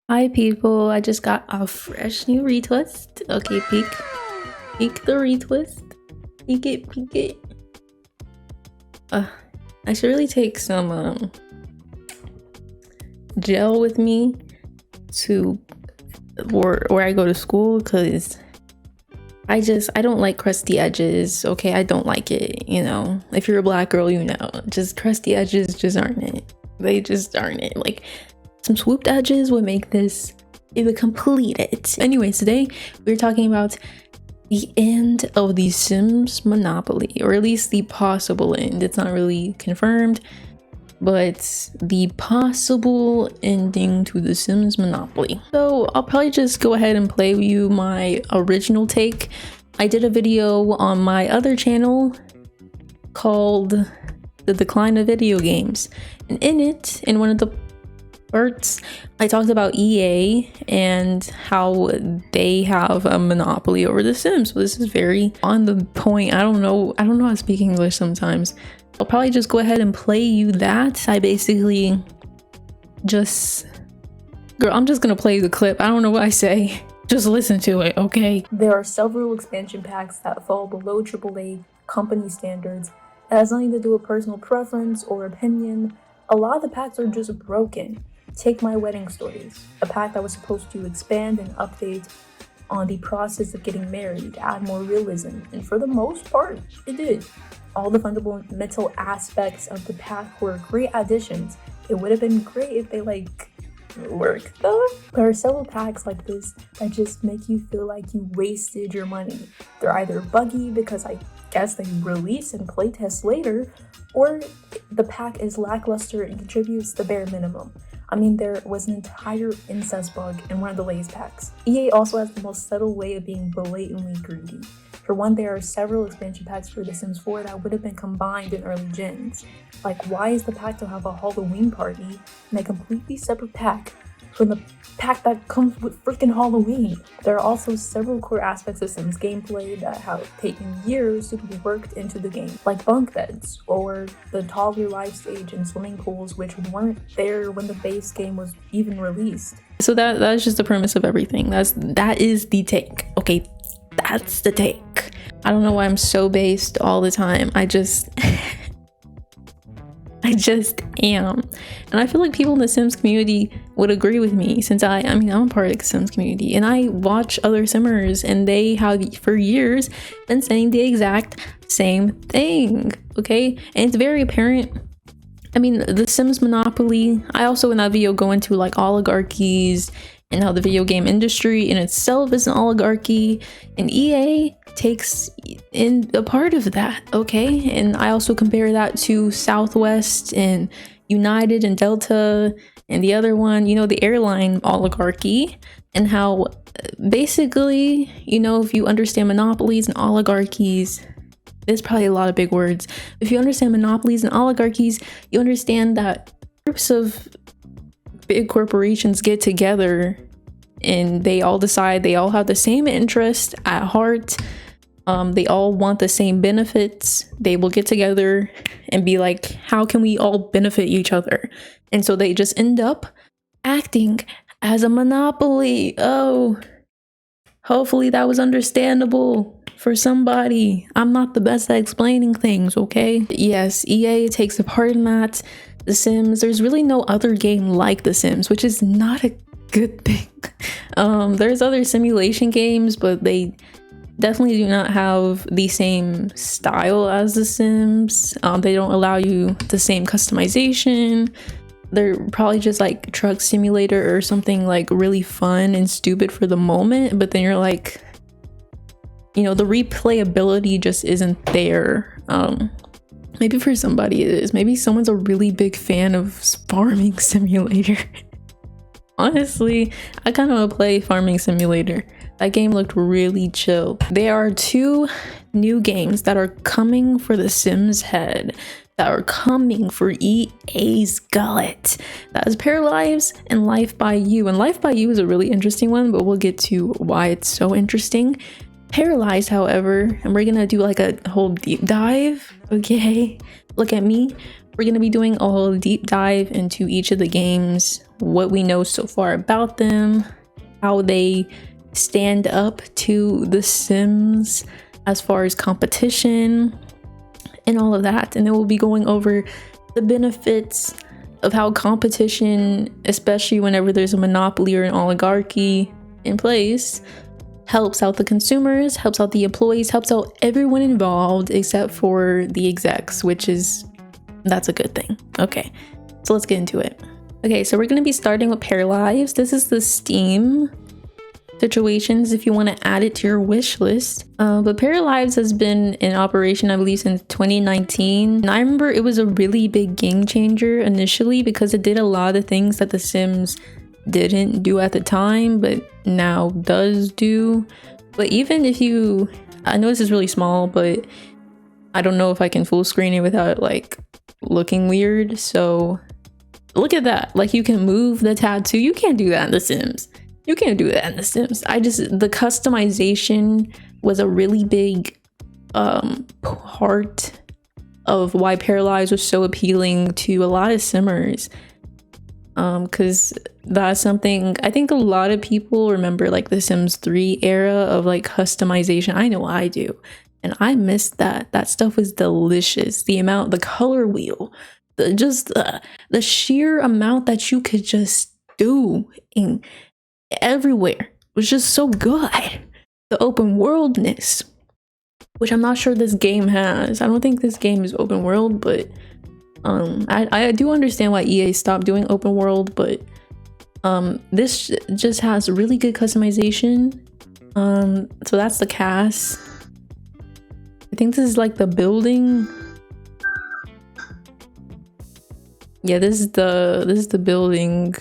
Hi people, I just got a fresh new retwist. Okay, peek the retwist. Peek it. I should really take some gel with me to where I go to school, because I don't like crusty edges. Okay, I don't like it, you know. If you're a black girl, you know, just crusty edges just aren't it. They just aren't it. Like, some swooped edges would make this, it would complete it. Anyways, today we're talking about the end of the Sims Monopoly, or at least the possible end. It's not really confirmed, but the possible ending to the Sims Monopoly. So I'll probably just go ahead and play you my original take. I did a video on my other channel called The Decline of Video Games, and in one of the parts, I talked about EA and how they have a monopoly over The Sims. So this is very on the point. I don't know how to speak English sometimes. I'll probably just go ahead and play you that. I basically I'm just gonna play the clip. I don't know what I say. Just listen to it, okay? There are several expansion packs that fall below AAA company standards. It has nothing to do with personal preference or opinion. A lot of the packs are just broken. Take My Wedding Stories, a pack that was supposed to expand and update on the process of getting married, add more realism, and for the most part, it did. All the fundamental aspects of the pack were great additions. It would have been great if they worked though. There are several packs like this that just make you feel like you wasted your money. They're either buggy because I guess they release and playtest later, or the pack is lackluster and contributes the bare minimum. I mean, there was an entire incest bug in one of the latest packs. EA also has the most subtle way of being blatantly greedy. For one, there are several expansion packs for The Sims 4 that would have been combined in early gens. Like, why is the pack to have a Halloween party in a completely separate pack from the pack that comes with freaking Halloween? There are also several core aspects of Sims gameplay that have taken years to be worked into the game, like bunk beds, or the toddler life stage and swimming pools, which weren't there when the base game was even released. So that's just the premise of everything. That is the take. Okay, that's the take. I don't know why I'm so based all the time. I just am. And I feel like people in the Sims community would agree with me, since I mean, I'm a part of the Sims community and I watch other Simmers, and they have for years been saying the exact same thing, okay? And it's very apparent. I mean, the Sims Monopoly, I also in that video go into like oligarchies and how the video game industry in itself is an oligarchy, and EA takes in a part of that, okay? And I also compare that to Southwest and United and Delta and the other one, you know, the airline oligarchy, and how basically, you know, if you understand monopolies and oligarchies, there's probably a lot of big words. If you understand monopolies and oligarchies, you understand that groups of big corporations get together and they all decide they all have the same interest at heart. They all want the same benefits. They will get together and be like, how can we all benefit each other? And so they just end up acting as a monopoly. Oh, hopefully that was understandable for somebody. I'm not the best at explaining things, okay? Yes, EA takes a part in that. The Sims, there's really no other game like The Sims, which is not a good thing. There's other simulation games, but they definitely do not have the same style as The Sims. They don't allow you the same customization. They're probably just like Truck Simulator or something like really fun and stupid for the moment, but then you're like, you know, the replayability just isn't there. Maybe for somebody it is. Maybe someone's a really big fan of Farming Simulator. Honestly, I kind of want to play Farming Simulator. That game looked really chill. There are two new games that are coming for The Sims Head, that are coming for EA's gullet. That is Paralyze and Life by You. And Life by You is a really interesting one, but we'll get to why it's so interesting. Paralyzed, however, and we're gonna do like a whole deep dive, okay? Look at me. We're going to be doing a whole deep dive into each of the games, what we know so far about them, how they stand up to The Sims as far as competition, and all of that. And then we'll be going over the benefits of how competition, especially whenever there's a monopoly or an oligarchy in place, helps out the consumers, helps out the employees, helps out everyone involved except for the execs, that's a good thing. Okay, so let's get into it. Okay, so we're going to be starting with Pair Lives. This is the Steam situations if you want to add it to your wish list. But Pair Lives has been in operation, I believe, since 2019. And I remember it was a really big game changer initially because it did a lot of things that The Sims didn't do at the time, but now does do. But even if I know this is really small, but I don't know if I can full screen it without it like looking weird. So look at that. Like, you can move the tattoo. You can't do that in The Sims. You can't do that in The Sims. The customization was a really big part of why Pair Lives was so appealing to a lot of Simmers. Because that's something I think a lot of people remember, like the Sims 3 era of like customization. I know I do. And I missed that. That stuff was delicious. The color wheel, the sheer amount that you could just do in everywhere was just so good. The open worldness, which I'm not sure this game has. I don't think this game is open world, but I do understand why EA stopped doing open world, but this just has really good customization. So that's the cast. I think this is like the building. Yeah, this is the building.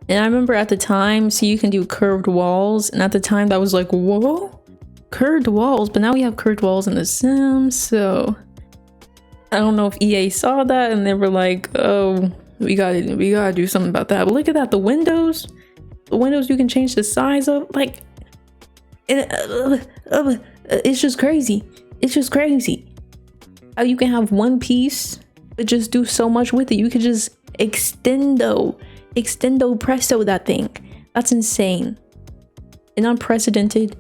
And I remember at the time, so you can do curved walls, and at the time that was like, whoa, curved walls. But now we have curved walls in The Sims, so I don't know if EA saw that and they were like, oh, we gotta do something about that. But look at that, the windows you can change the size of, like, it's just crazy. It's just crazy how you can have one piece but just do so much with it. You could just extendo presto that thing. That's insane and unprecedented,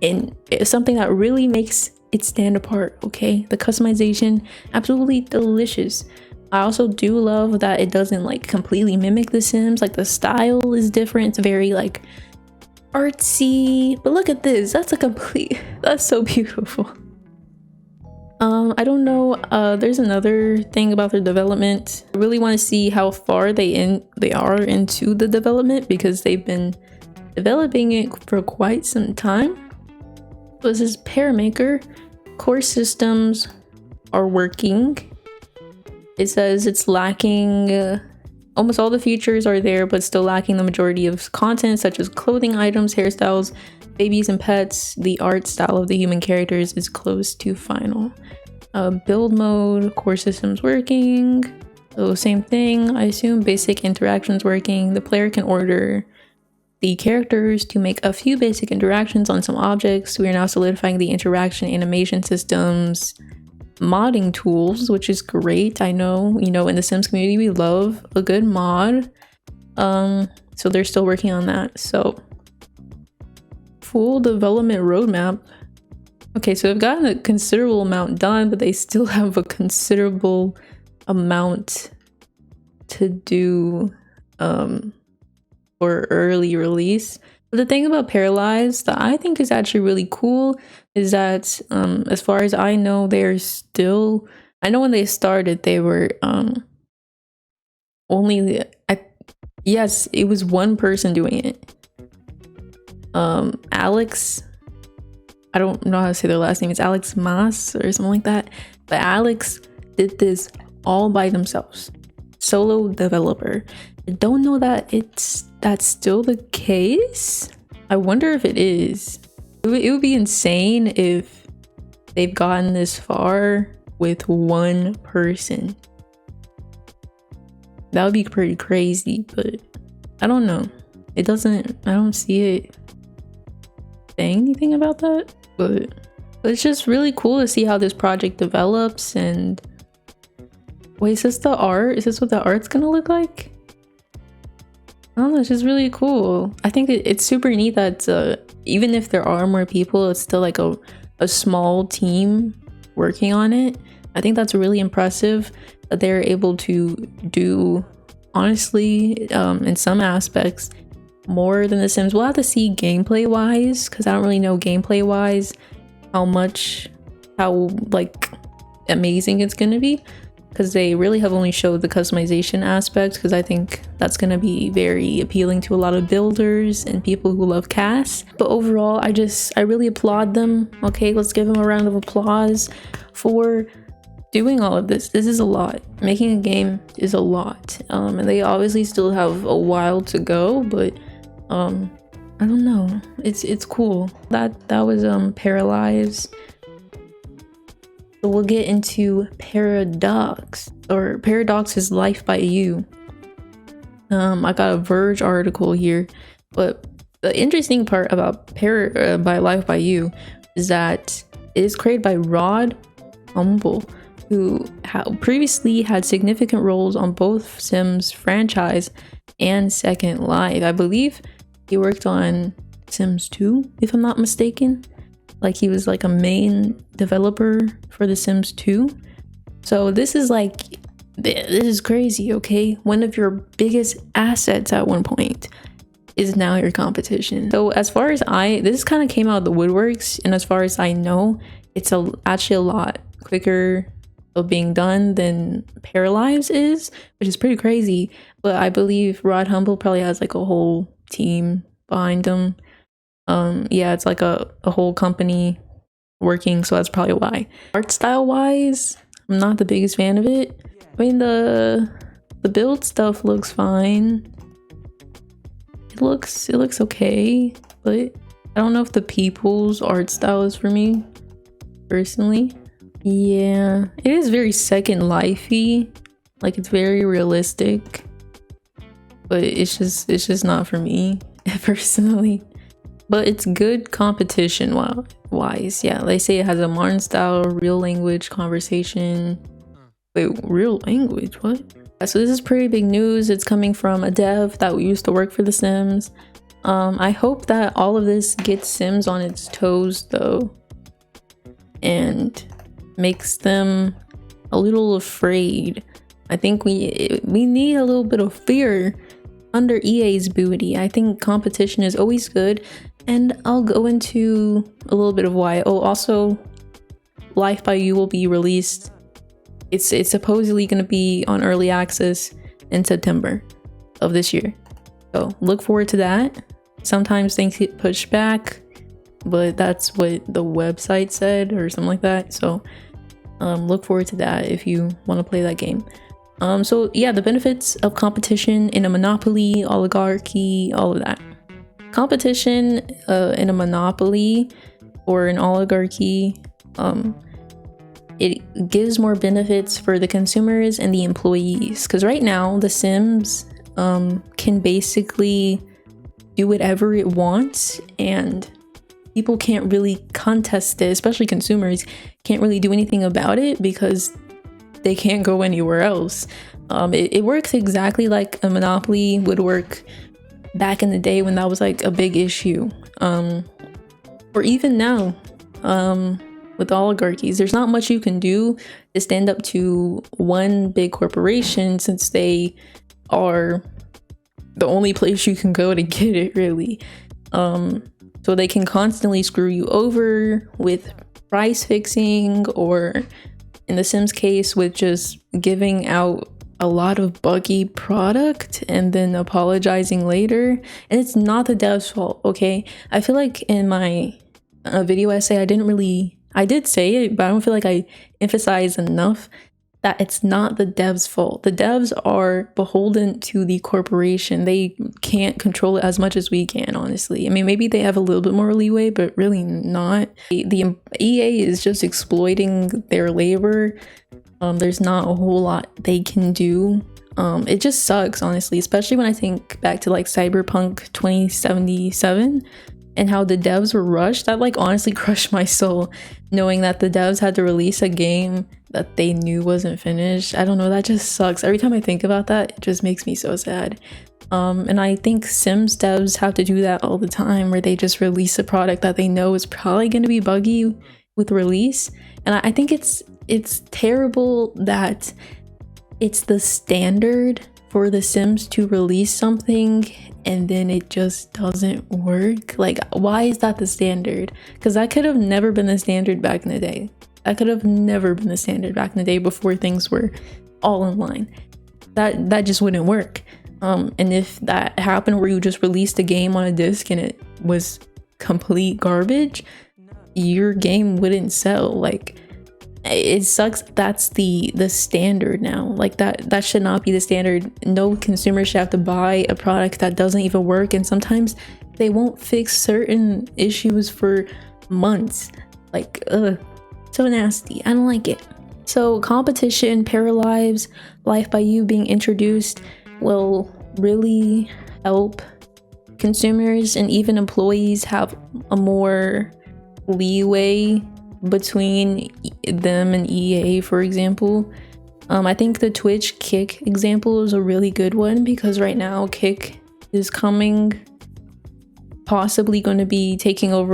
and it's something that really makes it stand apart. Okay, the customization, absolutely delicious. I also do love that it doesn't like completely mimic The Sims. Like, the style is different. It's very like artsy, but look at this. That's so beautiful. I don't know, there's another thing about their development. I really want to see how far they are into the development, because they've been developing it for quite some time. So this is Pairmaker. Core systems are working. It says it's lacking almost all the features are there, but still lacking the majority of content, such as clothing items, hairstyles, babies and pets. The art style of the human characters is close to final. Build mode, core systems working. So same thing, I assume. Basic interactions working. The player can order the characters to make a few basic interactions on some objects. We are now solidifying the interaction animation systems, modding tools, which is great. I know, in the Sims community, we love a good mod. So they're still working on that. So full development roadmap. Okay, so they've gotten a considerable amount done, but they still have a considerable amount to do for early release. But the thing about Pair Lives that I think is actually really cool is that as far as I know, I know when they started, they were yes, it was one person doing it. Alex, I don't know how to say their last name. It's Alex Mas or something like that. But Alex did this all by themselves. Solo developer. I don't know that that's still the case. I wonder if it is. It would be insane if they've gotten this far with one person. That would be pretty crazy, but I don't know. I don't see it saying anything about that, but But it's just really cool to see how this project develops. And wait, is this the art? Is this what the art's gonna look like? I don't know, it's just really cool. I think it's super neat that even if there are more people, it's still like a small team working on it. I think that's really impressive that they're able to do, honestly, in some aspects, more than The Sims. We'll have to see gameplay wise, because I don't really know gameplay wise how like amazing it's gonna be, because they really have only showed the customization aspect, because I think that's gonna be very appealing to a lot of builders and people who love CAS. But overall, I really applaud them. Okay, let's give them a round of applause for doing all of this. This is a lot. Making a game is a lot, and they obviously still have a while to go, but I don't know, it's cool. That was Paralyzed. So we'll get into Paradox, or Paradox's Life by You. I got a Verge article here, but the interesting part about by Life by You is that it is created by Rod Humble, who previously had significant roles on both Sims franchise and Second Life. I believe he worked on Sims 2, if I'm not mistaken. Like, he was like a main developer for The Sims 2. So this is crazy, okay? One of your biggest assets at one point is now your competition. So as far as this kind of came out of the woodworks, and as far as I know, it's actually a lot quicker of being done than Paralyzed is, which is pretty crazy. But I believe Rod Humble probably has like a whole team behind him. Yeah, it's like a whole company working, so that's probably why. Art style wise, I'm not the biggest fan of it. I mean, the build stuff looks fine. It looks okay, but I don't know if the people's art style is for me personally. Yeah, it is very Second Life-y, like it's very realistic, but it's just not for me personally. But it's good competition wise. Yeah, they say it has a modern style, real language conversation. Wait, real language? What? So this is pretty big news. It's coming from a dev that used to work for The Sims. I hope that all of this gets Sims on its toes though, and makes them a little afraid. I think we need a little bit of fear under EA's booty. I think competition is always good, and I'll go into a little bit of why. Oh, also, Life by You will be released. It's supposedly going to be on early access in September of this year, so look forward to that. Sometimes things get pushed back, but that's what the website said or something like that. So look forward to that if you want to play that game. So yeah, the benefits of competition in a monopoly, oligarchy, all of that. Competition in a monopoly or an oligarchy, it gives more benefits for the consumers and the employees, because right now The Sims can basically do whatever it wants, and people can't really contest it, especially consumers can't really do anything about it because they can't go anywhere else. It works exactly like a monopoly would work back in the day when that was like a big issue, or even now with oligarchies. There's not much you can do to stand up to one big corporation, since they are the only place you can go to get it, really. So they can constantly screw you over with price fixing, or in The Sims case with just giving out a lot of buggy product and then apologizing later. And it's not the dev's fault, okay? I feel like in my video essay I did say it, but I don't feel like I emphasized enough that it's not the devs' fault. The devs are beholden to the corporation. They can't control it as much as we can, honestly. I mean, maybe they have a little bit more leeway, but really not. The EA is just exploiting their labor. There's not a whole lot they can do. It just sucks, honestly, especially when I think back to like Cyberpunk 2077. and how the devs were rushed, that like honestly crushed my soul, knowing that the devs had to release a game that they knew wasn't finished. I don't know, that just sucks. Every time I think about that, it just makes me so sad. And I think Sims devs have to do that all the time, where they just release a product that they know is probably going to be buggy with release. And I think it's terrible that it's the standard for the Sims to release something and then it just doesn't work. Like, why is that the standard? Because that could have never been the standard back in the day. That could have never been the standard back in the day before things were all online. That just wouldn't work. And if that happened where you just released a game on a disc and it was complete garbage, your game wouldn't sell. Like, it sucks. That's the standard now. Like, that should not be the standard. No consumer should have to buy a product that doesn't even work, and sometimes they won't fix certain issues for months. Like, so nasty. I don't like it. So competition, Paralives, Life by You being introduced will really help consumers and even employees have a more leeway between them and EA, for example. I think the Twitch Kick example is a really good one, because right now Kick is possibly going to be taking up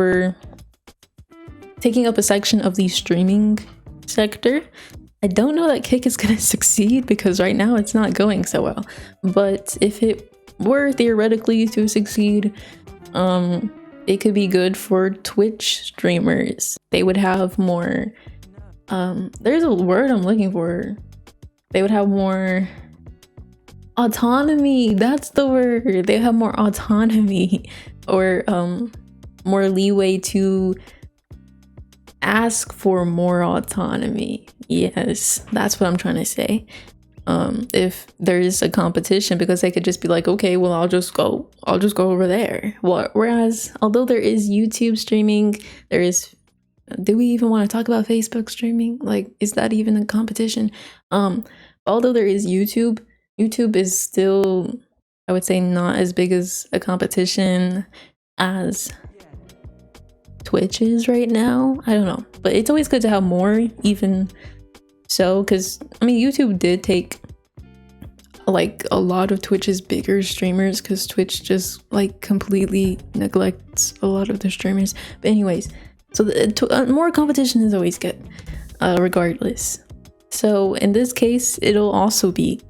a section of the streaming sector. I don't know that Kick is going to succeed, because right now it's not going so well. But if it were theoretically to succeed, it could be good for Twitch streamers. They would have more, there's a word I'm looking for. They would have more autonomy. That's the word. They have more autonomy, or more leeway to ask for more autonomy. Yes, that's what I'm trying to say. If there's a competition, because they could just be like, okay, well, I'll just go over there. Whereas, although there is YouTube streaming, there is, do we even want to talk about Facebook streaming? Like, is that even a competition? Although there is YouTube is still, I would say, not as big as a competition as Twitch is right now. I don't know, but it's always good to have more, even so, because I mean, YouTube did take like a lot of Twitch's bigger streamers, because Twitch just like completely neglects a lot of their streamers. But anyways, so more competition is always good, regardless. So in this case, it'll also be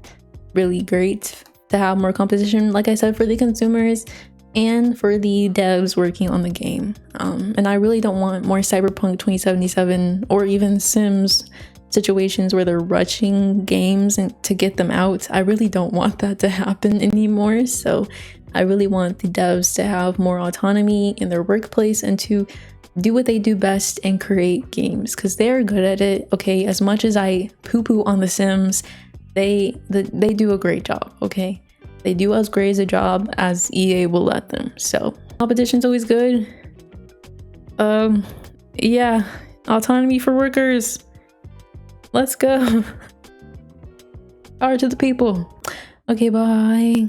really great to have more competition, like I said, for the consumers and for the devs working on the game. And I really don't want more Cyberpunk 2077 or even Sims situations where they're rushing games and to get them out. I really don't want that to happen anymore. So I really want the devs to have more autonomy in their workplace and to do what they do best and create games, because they're good at it. Okay, as much as I poo-poo on the Sims, they do a great job. Okay, they do as great a job as EA will let them. So competition's always good. Yeah, autonomy for workers. Let's go. Power to the people. Okay, bye.